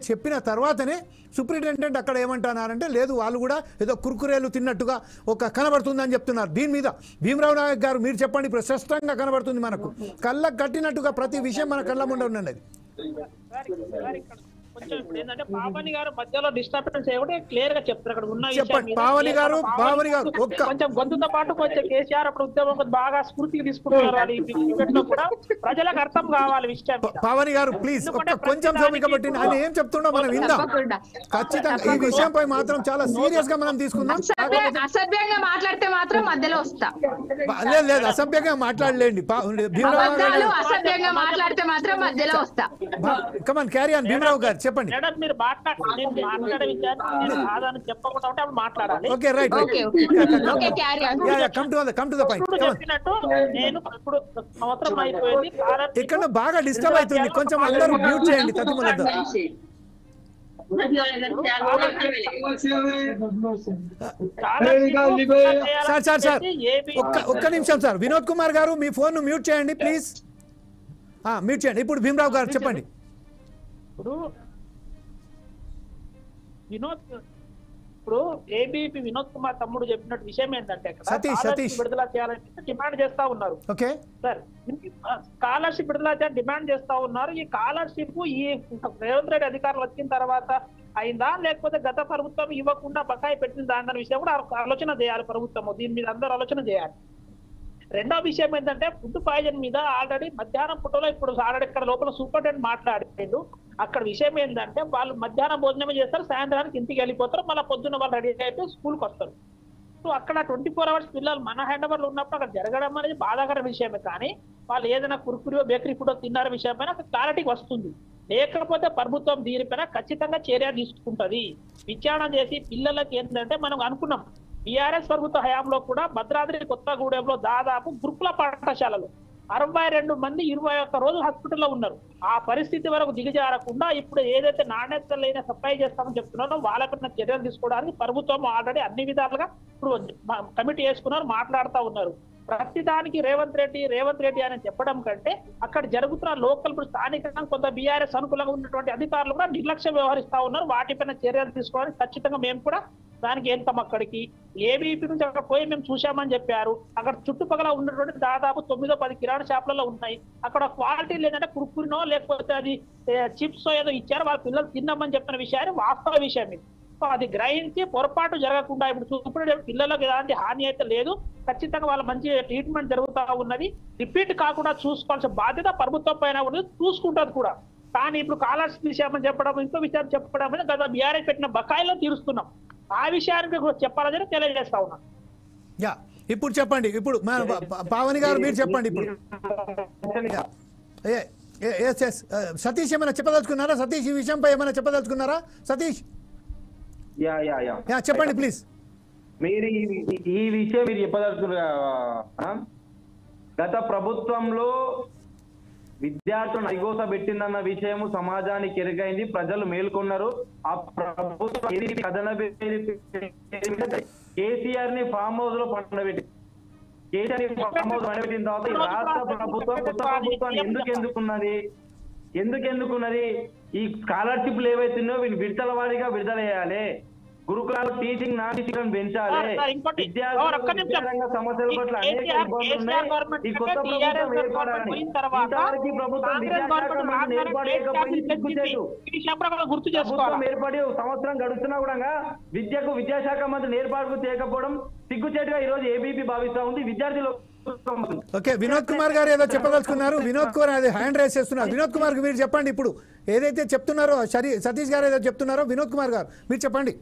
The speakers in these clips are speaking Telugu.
చెప్పిన తర్వాతనే సూపరింటెండెంట్ అక్కడ ఏమంటున్నారంటే లేదు వాళ్ళు కూడా ఏదో కుర్కురేలు తిన్నట్టుగా ఒక కనబడుతుందని చెప్తున్నారు. దీని మీద భీమరావు నాయక్ గారు మీరు చెప్పండి. ఇప్పుడు స్పష్టంగా కనబడుతుంది మనకు, కళ్ళకు కట్టినట్టుగా ప్రతి విషయం మన కళ్ళ ముందు ఉన్నది. కొంచెం ఇప్పుడు ఏంటంటే పావని గారు మధ్యలో డిస్టర్బెన్స్ చేయకుండా క్లియర్ గా చెప్తారు అక్కడ ఉన్న చెప్పండి. పావని గారు కొంచెం గొంతుతో పాటు కొంచెం కేసీఆర్ అప్పుడు ఉద్యమం బాగా స్ఫూర్తికి తీసుకుంటున్నారు కూడా ప్రజలకు అర్థం కావాలి విషయం. పావని గారు ప్లీజ్ కొంచెం సమయం కాబట్టి ఆయన ఏం చెప్తుండో మనం విందాం. ఖచ్చితంగా ఈ విషయంపై మాత్రం చాలా సీరియస్ గా మనం తీసుకుందాం. అసభ్యంగా మాట్లాడితే మాత్రం మధ్యలో వస్తా. లేదు అసభ్యంగా మాట్లాడలేండి. అసభ్యంగా మాట్లాడితే మాత్రం మధ్యలో వస్తా. కమాన్ క్యారీ ఆన్ భీమరావు గారు చెప్పండి. మేడం మీరు మాట్లాడే విషయాన్ని ఆదాన్ని చెప్పకుండా ఉంటే అప్పుడు మాట్లాడాలి. Okay right come to the point. చెప్పినట్టు నేను ఇప్పుడు సంవత్సరం అయిపోయింది. ఇక్కడ బాగా డిస్టర్బ్ అవుతుంది, కొంచెం అందరూ మ్యూట్ చేయండి. తత్తుమలద్దా సార్ ఒక్క నిమిషం సార్. వినోద్ కుమార్ గారు మీ ఫోన్ మ్యూట్ చేయండి ప్లీజ్. మ్యూట్ చేయండి. ఇప్పుడు భీమరావు గారు చెప్పండి. ఇప్పుడు ఏబీపీ వినోద్ కుమార్ తమ్ముడు చెప్పినట్టు విషయం ఏంటంటే సతీష్ విడుదల చేయాలని డిమాండ్ చేస్తా ఉన్నారు. ఓకే సార్ స్కాలర్షిప్ విడుదల చేయాలని డిమాండ్ చేస్తా ఉన్నారు. ఈ స్కాలర్షిప్ ఈ రేవంత్ రెడ్డి అధికారులు వచ్చిన తర్వాత అయిందా లేకపోతే గత ప్రభుత్వం ఇవ్వకుండా బకాయి పెట్టిన దాని విషయం కూడా ఆలోచన చేయాలి ప్రభుత్వం. దీని మీద అందరూ ఆలోచన చేయాలి. రెండో విషయం ఏంటంటే ఫుడ్ పాయిజన్ మీద ఆల్రెడీ మధ్యాహ్నం పుట్టలో ఇప్పుడు ఆల్రెడీ ఇక్కడ లోపల సూపరింటెండెంట్ మాట్లాడాడు. అక్కడ విషయం ఏంటంటే వాళ్ళు మధ్యాహ్నం భోజనమే చేస్తారు, సాయంత్రానికి ఇంటికి వెళ్ళిపోతారు, మళ్ళీ పొద్దున్న వాళ్ళు రెడీ అయిపోయి స్కూల్కి వస్తారు. సో అక్కడ 24 hours పిల్లలు మన హ్యాండ్ ఓవర్లు ఉన్నప్పుడు అక్కడ జరగడం అనేది బాధాకర విషయమే. కానీ వాళ్ళు ఏదైనా కుర్కురియో బేకరీ ఫుడ్ తిన్నార విషయం పైన క్లారిటీకి వస్తుంది. లేకపోతే ప్రభుత్వం దీనిపైన ఖచ్చితంగా చర్య తీసుకుంటది. విచారణ చేసి పిల్లలకి ఏంటంటే మనం అనుకున్నాం టీఆర్ఎస్ ప్రభుత్వ హయాంలో కూడా భద్రాద్రి కొత్తగూడెంలో దాదాపు గురుకుల పాఠశాలలు 62 మంది 21 రోజులు హాస్పిటల్లో ఉన్నారు. ఆ పరిస్థితి వరకు దిగజారకుండా ఇప్పుడు ఏదైతే నాణ్యత లేని సప్లై చేస్తామని చెప్తున్నారో వాళ్ళపైన చర్యలు తీసుకోవడానికి ప్రభుత్వం ఆల్రెడీ అన్ని విధాలుగా ఇప్పుడు కమిటీ వేసుకున్నారు, మాట్లాడుతూ ఉన్నారు. ప్రతిదానికి రేవంత్ రెడ్డి అని చెప్పడం కంటే అక్కడ జరుగుతున్న లోకల్ ఇప్పుడు స్థానికంగా కొంత బీఆర్ఎస్ అనుకూలంగా ఉన్నటువంటి అధికారులు కూడా నిర్లక్ష్యం వ్యవహరిస్తా ఉన్నారు. వాటిపైన చర్యలు తీసుకోవడానికి ఖచ్చితంగా మేము కూడా దానికి వెళ్తాం. అక్కడికి ఏబీపీ నుంచి అక్కడ పోయి మేము చూసామని చెప్పారు. అక్కడ చుట్టుపక్కల ఉన్నటువంటి దాదాపు 9-10 కిరాణా షాపులలో ఉన్నాయి. అక్కడ క్వాలిటీ లేదంటే కుర్కురినో లేకపోతే అది చిప్స్ ఏదో ఇచ్చారు, వాళ్ళ పిల్లలు తిన్నామని చెప్పిన విషయాన్ని వాస్తవ విషయం ఇది. సో అది గ్రహించి పొరపాటు జరగకుండా ఇప్పుడు చూపుడు పిల్లలకు ఎలాంటి హాని అయితే లేదు, ఖచ్చితంగా వాళ్ళ మంచి ట్రీట్మెంట్ జరుగుతూ ఉన్నది. రిపీట్ కాకుండా చూసుకోవాల్సిన బాధ్యత ప్రభుత్వం పైన ఉన్నది, చూసుకుంటుంది కూడా. కానీ ఇప్పుడు స్కాలర్షిప్ విషయం చెప్పడం ఇంకో విషయం చెప్పడం మీద గత బీఆర్ఎస్ పెట్టిన బకాయిలో తీరుస్తున్నాం. ఆ విషయానికి చెప్పాలని తెలియజేస్తా ఉన్నాం. ఇప్పుడు చెప్పండి. ఇప్పుడు పావని గారు మీరు చెప్పండి. ఇప్పుడు సతీష్ ఏమైనా చెప్పదలుచుకున్నారా? సతీష్ ఈ విషయంపై ఏమైనా చెప్పదలుచుకున్నారా? సతీష్ చెప్పండి ప్లీజ్. మీరు ఈ విషయం మీరు చెప్పదలుచుకున్నారా? గత ప్రభుత్వంలో విద్యార్థులను ఐగోస పెట్టిందన్న విషయం సమాజానికి ఎరుగైంది, ప్రజలు మేల్కొన్నారు. ఆ ప్రభుత్వం కేసీఆర్ ని ఫామ్ హౌస్ లో పండబెట్టి కేసీఆర్ ని ఫామ్ హౌస్ పండబెట్టిన తర్వాత ఈ రాష్ట్ర ప్రభుత్వం కొత్త ప్రభుత్వాన్ని ఎందుకెందుకున్నది ఈ స్కాలర్షిప్లు ఏవైతున్నాయో వీళ్ళు విడతల వారీగా విడుదల చేయాలి. గురుకులాలు టీచింగ్ నాన్ టీచింగ్ పెంచాలి. విద్యారంగ సమస్యల పట్ల అనేక ఇబ్బందులు ఉన్నాయి. ఈ కొత్త ప్రభుత్వం ఏర్పడాలి. ఇంతవరకు ప్రభుత్వం విద్యాశాఖ మంత్రిని ఏర్పడలేకపోయింది. ప్రభుత్వం ఏర్పడి సంవత్సరం గడుస్తున్నా కూడా విద్యాశాఖ మంత్రిని ఏర్పాటు చేయకపోవడం సిగ్గుచేటుగా ఈ రోజు ఏబీపీ భావిస్తా ఉంది. విద్యార్థులు ఓకే వినోద్ కుమార్ గారు ఏదో చెప్పదలుచుకున్నారు. వినోద్ కుమార్ అది హ్యాండ్ రైజ్ చేస్తున్నారు. వినోద్ కుమార్ మీరు చెప్పండి. ఇప్పుడు ఏదైతే చెప్తున్నారో సతీష్ గారు ఏదో చెప్తున్నారో వినోద్ కుమార్ గారు మీరు చెప్పండి.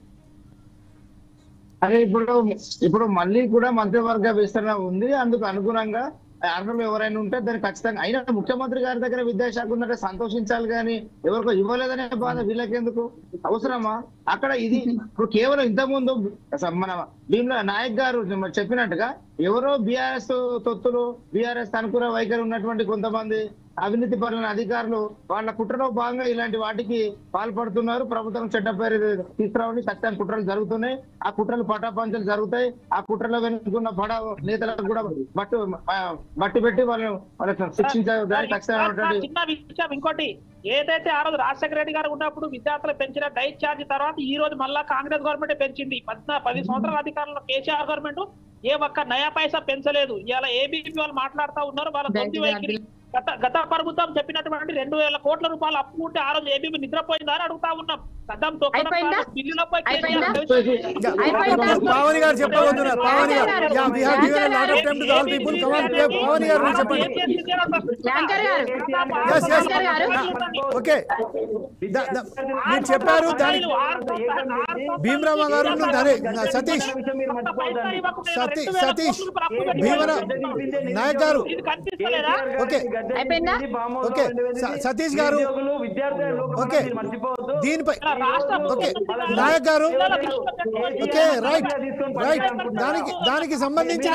అదే ఇప్పుడు మళ్ళీ కూడా మంత్రివర్గ విస్తరణ ఉంది, అందుకు అనుగుణంగా అర్హులు ఎవరైనా ఉంటే దాన్ని ఖచ్చితంగా అయినా ముఖ్యమంత్రి గారి దగ్గర విద్యాశాఖ ఉన్నట్టే సంతోషించాలి, కానీ ఎవరికో ఇవ్వలేదనే బాధ వీళ్ళకెందుకు అవసరమా? అక్కడ ఇది ఇప్పుడు కేవలం ఇంతకుముందు మన భీమ్లా నాయక్ గారు చెప్పినట్టుగా ఎవరో బీఆర్ఎస్ తొత్తులు బీఆర్ఎస్ అనుకూల వైఖరి ఉన్నటువంటి కొంతమంది అవినీతి పరులైన అధికారులు వాళ్ళ కుట్రలో భాగంగా ఇలాంటి వాటికి పాల్పడుతున్నారు. ప్రభుత్వం చెడ్డ పేరు తీసుకురావని ఖచ్చితంగా కుట్రలు జరుగుతున్నాయి. ఆ కుట్రలు పటాపంచలు జరుగుతాయి. ఆ కుట్రలో వెనుకున్న పడ నేతలకు కూడా బట్టి పెట్టి వాళ్ళని శిక్షించాలి ఖచ్చితంగా. చిన్న విషయం ఇంకోటి, ఏదైతే ఆ రోజు రాజశేఖర రెడ్డి గారు ఉన్నప్పుడు విద్యార్థులు పెంచిన డైట్ ఛార్జ్ తర్వాత ఈ రోజు మళ్ళా కాంగ్రెస్ గవర్నమెంట్ పెంచింది. 10 సంవత్సరాల అధికారంలో కేసీఆర్ గవర్నమెంట్ ఏ ఒక్క నయా పైసా పెంచలేదు. ఇవాళ ఏబీపీ వాళ్ళు మాట్లాడుతూ ఉన్నారు వాళ్ళ తొమ్మిది వైఖరి. గత ప్రభుత్వం చెప్పినటువంటి 2,000 కోట్ల రూపాయలు అప్పు ఉంటే ఆ రోజు ఏబీపీ నిద్రపోయిందా అని అడుగుతా ఉన్నాం. గతం బిల్లులో పావని గారు చెప్పబోతున్నారు. పావని ఓకే మీరు చెప్పారు దానికి భీమరామ గారు సతీష్ భీమరావు నాయక్ గారు ఓకే ఓకే సతీష్ గారు ఓకే దీనిపై ఓకే నాయక్ గారు ఓకే రైట్ రైట్ దానికి సంబంధించిన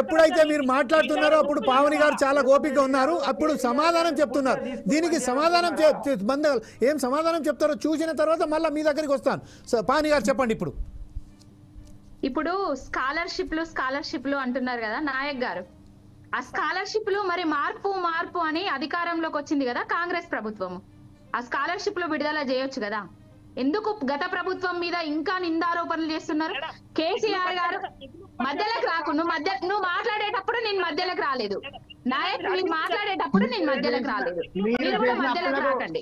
ఎప్పుడైతే మీరు మాట్లాడుతున్నారో అప్పుడు పావని గారు చాలా గోపిక ఉన్నారు. అప్పుడు సమాధానం చెప్తున్నారు. దీనికి సమాధానం ఏం సమాధానం చెప్తారో చూసిన తర్వాత మళ్ళీ మీ దగ్గరికి వస్తాను. పావని గారు చెప్పండి. ఇప్పుడు స్కాలర్షిప్లు అంటున్నారు కదా నాయక్ గారు, ఆ స్కాలర్షిప్లు మరి మార్పు అని అధికారంలోకి వచ్చింది కదా కాంగ్రెస్ ప్రభుత్వం. ఆ స్కాలర్షిప్లు విడుదల చేయొచ్చు కదా. ఎందుకు గత ప్రభుత్వం మీద ఇంకా నిందారోపణలు చేస్తున్నారు? కేసీఆర్ గారు మధ్యలోకి రాకు, నువ్వు మాట్లాడేటప్పుడు నేను మధ్యలోకి రాలేదు. నాయక్ మీరు మాట్లాడేటప్పుడు నేను మధ్యలోకి రాలేదు. మీరు కూడా మధ్యలోకి రాకండి.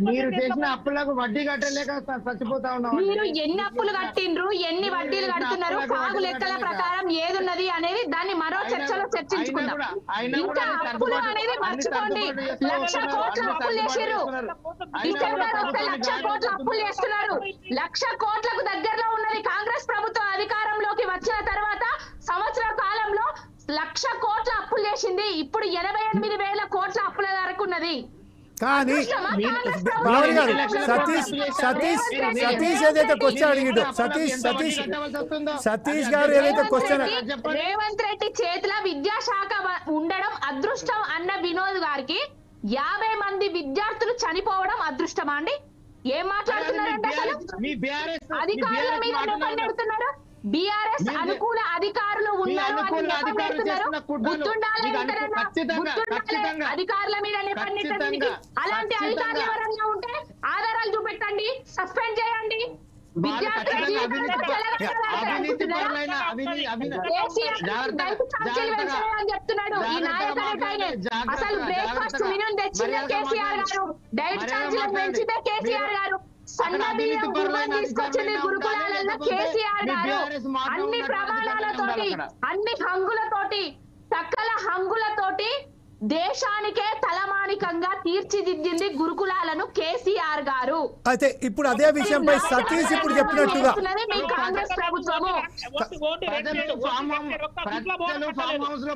మీరు చేసిన అప్పులకు వడ్డీ కట్టలేక చచ్చిపోతా ఉన్నాం. మీరు ఎన్ని అప్పులు కట్టిండ్రు, ఎన్ని వడ్డీలు కడుతున్నారు, కాగు లెక్కల ప్రకారం ఏదున్నది అనేది దాన్ని మరో చర్చలో చర్చించుకుందాం. ఇంకా అప్పులు అనేది మర్చిపోండి. 1,00,000 కోట్ల అప్పులు చేసిర్రు. డిసెంబర్ వస్తే 1,00,000 కోట్ల అప్పులు చేస్తున్నారు. 1,00,000 కోట్లకు దగ్గరలో ఉన్నది కాంగ్రెస్ ప్రభుత్వం అధికారంలోకి వచ్చిన తర్వాత సంవత్సర కాలంలో 1,00,000 కోట్ల అప్పులు చేసింది. ఇప్పుడు 88,000 కోట్ల అప్పుల వరకు ఉన్నది. కానీ బావని గారు సతీష్ ఏదైతే క్వశ్చన్ అడిగిడు సతీష్ గారు ఏదైతే క్వశ్చన్ రేవంత్ రెడ్డి చేతిలో విద్యాశాఖ ఉండడం అదృష్టం అన్న వినోద్ గారికి 50 మంది విద్యార్థులు చనిపోవడం అదృష్టమా అండి? ఏం మాట్లాడుతున్నారంటే అధికారుల మీద నెపండుతున్నారు. బీఆర్ఎస్ అనుకూల అధికారులు ఉన్నారు అధికారుల మీద నెపండి. అలాంటి అధికారులు ఎవరన్నా ఉంటే ఆధారాలు చూపెట్టండి, సస్పెండ్ చేయండి. చెప్తున్నాడు ఈ నాయకుడు. అసలు బ్రేక్ఫాస్ట్ మెనూ తెచ్చిందే కేసీఆర్ గారు, డైట్ ఛార్జీలు పెంచితే కేసీఆర్ గారు, సన్న బియ్యం తీసుకొచ్చింది గురుకులాలలో కేసీఆర్ గారు. అన్ని ప్రమాణాలతోటి, అన్ని హంగులతోటి, సకల హంగులతోటి దేశానికే తలమానికంగా తీర్చిదిద్దింది గురుకులాలను కేసీఆర్ గారు. అయితే ఇప్పుడు అదే విషయంపై సతీష్ ఇప్పుడు చెప్పినట్టుగా కాంగ్రెస్ ప్రభుత్వము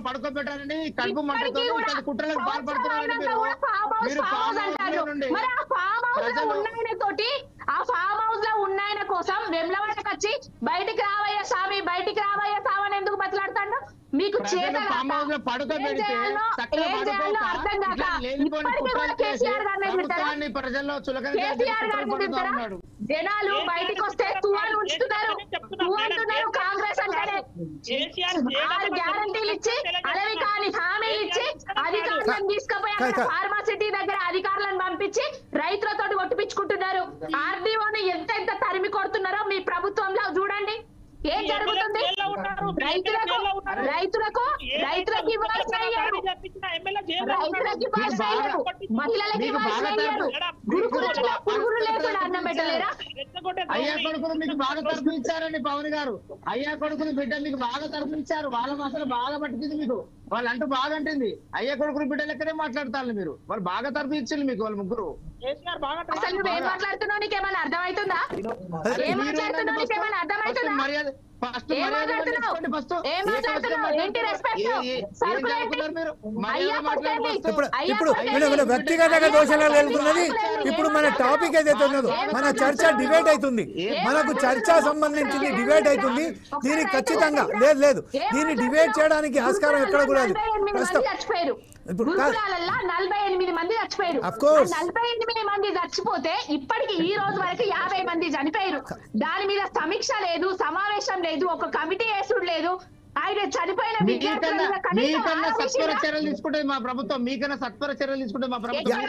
పడుకోబెట్టారండి. కడుపు మంటతో కుట్రలకు పాల్పడుతున్నారు. మరి ఆ ఫామ్ హౌస్ లో ఉన్నాయన తోటి, ఆ ఫామ్ హౌస్ లో ఉన్నాయన కోసం వెమ్లవాడకు వచ్చి బయటికి రావయ్య స్వామి, బయటికి రావయ్య స్వామి అని ఎందుకు బతలాడుతాడు? మీకు చేత అర్థం కాక కేసీఆర్ గారిని జనాలు బయటికి వస్తే తువాలు ఉంచుతున్నారు. కాంగ్రెస్ అంటేనే 6 గ్యారంటీలు ఇచ్చి, అలవి కాని హామీలు ఇచ్చి, అధికారులను తీసుకుపోయి ఫార్మాసిటీ దగ్గర అధికారులను పంపించి రైతులతో కొట్టిపించుకుంటున్నారు. ఆర్డీఓని ఎంత తరిమి కొడుతున్నారో మీ ప్రభుత్వంలో చూడండి. ఏం జరుగుతుంది? రైతులకు ఇవ్వాల్సిన మహిళలకి ఇవ్వాల్సిన గురుకులలో పురుగులు లేకుండా అన్నం పెట్టలేరా? అయ్యా కొడుకులు మీకు బాగా తరఫు ఇచ్చారండి పవన్ గారు. అయ్యా కొడుకులు బిడ్డ మీకు బాగా తరఫు ఇచ్చారు. వాళ్ళ అసలు బాగా పట్టింది మీకు. వాళ్ళు అంటూ బాగా అంటుంది. అయ్యా కొడుకులు బిడ్డ లెక్కనే మాట్లాడతారు మీరు. వాళ్ళు బాగా తరఫు ఇచ్చింది మీకు వాళ్ళు ముగ్గురు. అసలు నువ్వేం మాట్లాడుతున్నావు? నీకేమైనా అర్థమవుతుందా? ఏం మాట్లాడుతున్నావు? నీకేమైనా అర్థమవుతుందా? ఫస్ట్ ఏం మాట్లాడుతున్నావు? ఏం మాట్లాడుతున్నావు? ఏంటి రెస్పెక్ట్? సరుకులు ఏంటి? అయ్యా కొట్టండి. ఇప్పుడు వ్యక్తిగతంగా దోషాలు వెళ్తున్నది. ఇప్పుడు మన టాపిక్ ఏదైతే ఉన్నదో మన చర్చ డిబేట్ అవుతుంది. మనకు చర్చ సంబంధించింది డిబేట్ అవుతుంది. దీనికి ఖచ్చితంగా లేదు దీన్ని డిబేట్ చేయడానికి ఆస్కారం ఎక్కడ కూడా లేదు. చచ్చిపోయారు గురుకులాలల్లో 48 మంది చచ్చిపోయారు. 48 మంది చచ్చిపోతే ఇప్పటికి ఈ రోజు వరకు 50 మంది చనిపోయారు. దాని మీద సమీక్ష లేదు, సమావేశం లేదు, ఒక కమిటీ వేసుడు లేదు. ఆయన చనిపోయిన మీకన్నా సత్వర చర్యలు తీసుకుంటే మా ప్రభుత్వం, మీకన్నా సత్వర చర్యలు తీసుకుంటే మా ప్రభుత్వం.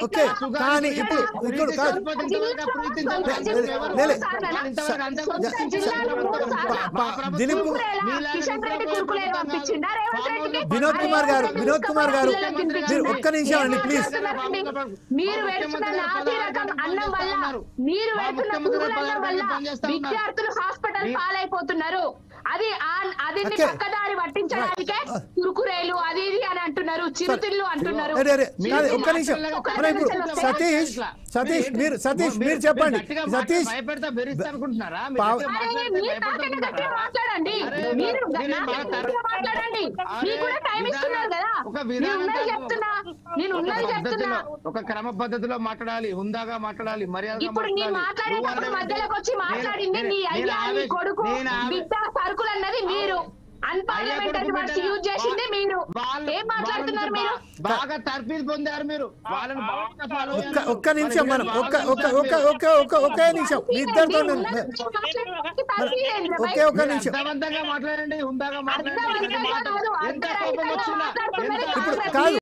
ఓకే కానీ ఇప్పుడు వినోద్ కుమార్ గారు మీరు ఒక్క నిమిషం అండి ప్లీజ్. మీరు పెడుతున్న నాసి రకం అన్నం వల్ల, మీరు పెడుతున్న పురుగుల వల్ల విద్యార్థులు హాస్పిటల్ పాలైపోతున్నారు. అది పక్కదారి పట్టించడానికే కురుకురేలు అది ఇది అని అంటున్నారు, చిరుతిళ్ళు అంటున్నారు. ఒక్క నిమిషం ఇప్పుడు సతీష్ మీరు చెప్పండి. సతీష్ మాట్లాడండి, మీరు మాట్లాడండి, మీకు కూడా టైం ఇస్తున్నారు కదా. నేను ఉన్నది చెప్తున్నా. ఒక క్రమ పద్ధతిలో మాట్లాడాలి, హుందాగా మాట్లాడాలి, మర్యాద. ఇప్పుడు నీ మాట్లాడేటప్పుడు మధ్యలోకి వచ్చి మాట్లాడింది నీ అయ్యా, నీ కొడుకు, బిడ్డ, సరుకులు అన్నది మీరు. అన్పార్లమెంటరీ వర్డ్స్ యూజ్ చేసింది మీరు. ఏం మాట్లాడుతున్నారు మీరు? బాగా తర్ఫీదు పొందారు మీరు. వాళ్ళని ఒక్క నిమిషం మనం ఒకే నిమిషం మీ ఇద్దరితో ఒక్క నిమిషం అర్థవంతంగా మాట్లాడండి, హుందాగా మాట్లాడండి. ఎంత కోపం వచ్చినా ఇప్పుడు కాదు